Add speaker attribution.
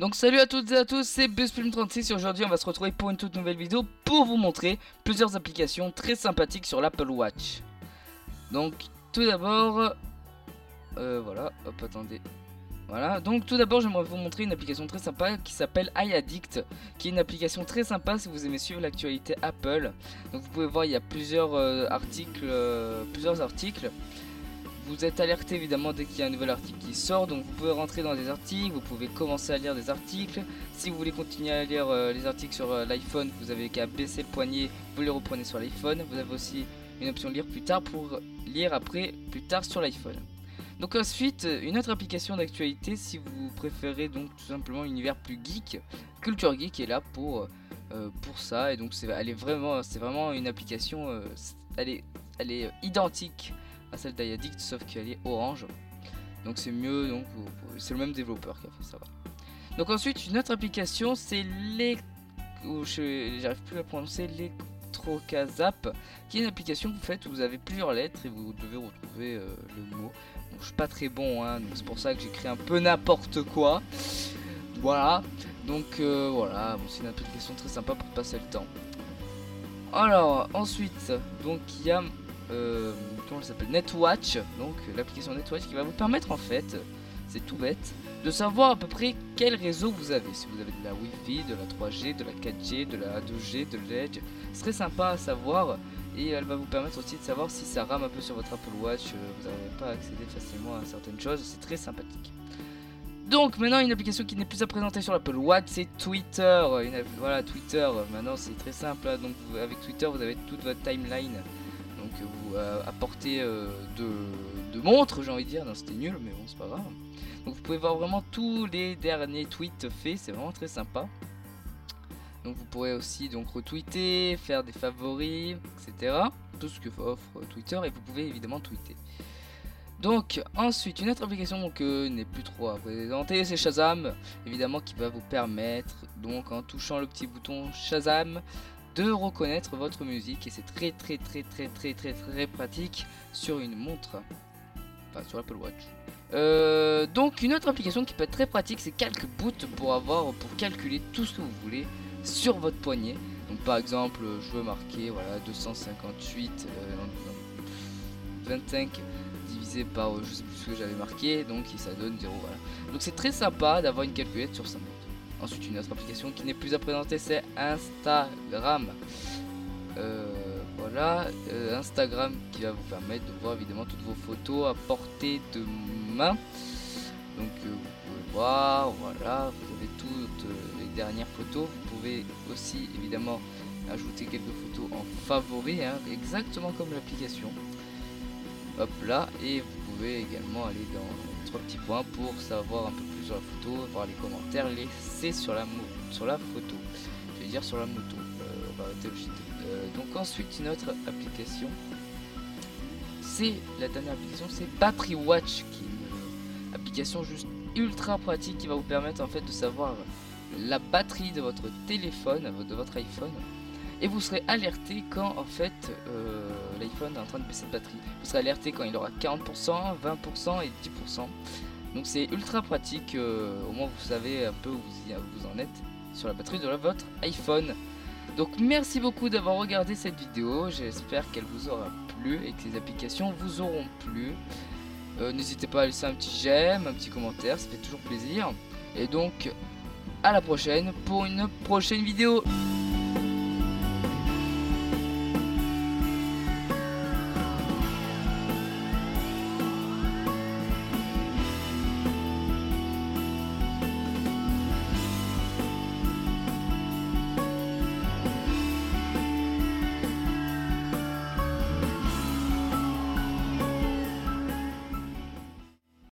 Speaker 1: Donc salut à toutes et à tous, c'est BuzzPlume36 et aujourd'hui on va se retrouver pour une toute nouvelle vidéo pour vous montrer plusieurs applications très sympathiques sur l'Apple Watch. Donc tout d'abord, voilà, hop attendez. Voilà, donc tout d'abord j'aimerais vous montrer une application très sympa qui s'appelle iAddict, qui est une application très sympa si vous aimez suivre l'actualité Apple. Donc vous pouvez voir il y a plusieurs articles. Vous êtes alerté évidemment dès qu'il y a un nouvel article qui sort, donc vous pouvez rentrer dans des articles, vous pouvez commencer à lire des articles. Si vous voulez continuer à lire les articles sur l'iPhone, vous avez qu'à baisser le poignet, vous les reprenez sur l'iPhone. Vous avez aussi une option lire plus tard pour lire après plus tard sur l'iPhone. Donc ensuite, une autre application d'actualité si vous préférez donc tout simplement l'univers plus geek, Culture Geek est là pour ça, et donc c'est vraiment une application, elle est identique à celle d'Iaddict sauf qu'elle est orange, donc c'est mieux, donc c'est le même développeur qui a fait ça. Donc ensuite une autre application c'est j'arrive plus à prononcer, l'Electrocasap, qui est une application que vous faites où vous avez plusieurs lettres et vous devez retrouver le mot. Bon, je suis pas très bon hein, donc c'est pour ça que j'écris un peu n'importe quoi. Voilà, donc voilà, bon, c'est une application très sympa pour passer le temps. Alors ensuite, donc il y a comment elle s'appelle, NetWatch, donc l'application NetWatch qui va vous permettre en fait, c'est tout bête, de savoir à peu près quel réseau vous avez. Si vous avez de la Wi-Fi, de la 3G, de la 4G, de la 2G, de l'Edge, c'est très sympa à savoir. Et elle va vous permettre aussi de savoir si ça rame un peu sur votre Apple Watch, vous n'arrivez pas à accéder facilement à certaines choses, c'est très sympathique. Donc maintenant une application qui n'est plus à présenter sur l'Apple Watch, c'est Twitter. Voilà, Twitter, maintenant c'est très simple, hein. Donc avec Twitter vous avez toute votre timeline. Donc vous apportez de montres, j'ai envie de dire, non c'était nul mais bon c'est pas grave. Donc vous pouvez voir vraiment tous les derniers tweets faits, c'est vraiment très sympa. Donc vous pourrez aussi donc retweeter, faire des favoris, etc. Tout ce que offre Twitter, et vous pouvez évidemment tweeter. Donc ensuite une autre application que n'est plus trop à présenter, c'est Shazam, évidemment, qui va vous permettre donc en touchant le petit bouton Shazam de reconnaître votre musique, et c'est très pratique sur une montre, enfin sur l'Apple Watch. Donc une autre application qui peut être très pratique, c'est Calcboot, pour calculer tout ce que vous voulez sur votre poignet. Donc par exemple je veux marquer voilà 258 25 divisé par je sais plus ce que j'avais marqué, donc ça donne 0, voilà. Donc c'est très sympa d'avoir une calculette sur sa montre. Ensuite une autre application qui n'est plus à présenter, c'est Instagram. Voilà, Instagram qui va vous permettre de voir évidemment toutes vos photos à portée de main. Donc vous pouvez voir, voilà, vous avez toutes les dernières photos. Vous pouvez aussi évidemment ajouter quelques photos en favoris, hein, exactement comme l'application. Hop là, et vous pouvez également aller dans 3 petits points pour savoir un peu plus sur la photo, voir les commentaires laissés sur la photo. Je vais dire sur la moto. On va arrêter le shit. Donc ensuite une autre application, c'est la dernière application, c'est Battery Watch, qui est une application juste ultra pratique qui va vous permettre en fait de savoir la batterie de votre téléphone, de votre iPhone. Et vous serez alerté quand en fait l'iPhone est en train de baisser de batterie. Vous serez alerté quand il aura 40%, 20% et 10%. Donc c'est ultra pratique, au moins vous savez un peu où vous en êtes sur la batterie de votre iPhone. Donc merci beaucoup d'avoir regardé cette vidéo, j'espère qu'elle vous aura plu et que les applications vous auront plu. N'hésitez pas à laisser un petit j'aime, un petit commentaire, ça fait toujours plaisir. Et donc à la prochaine pour une prochaine vidéo.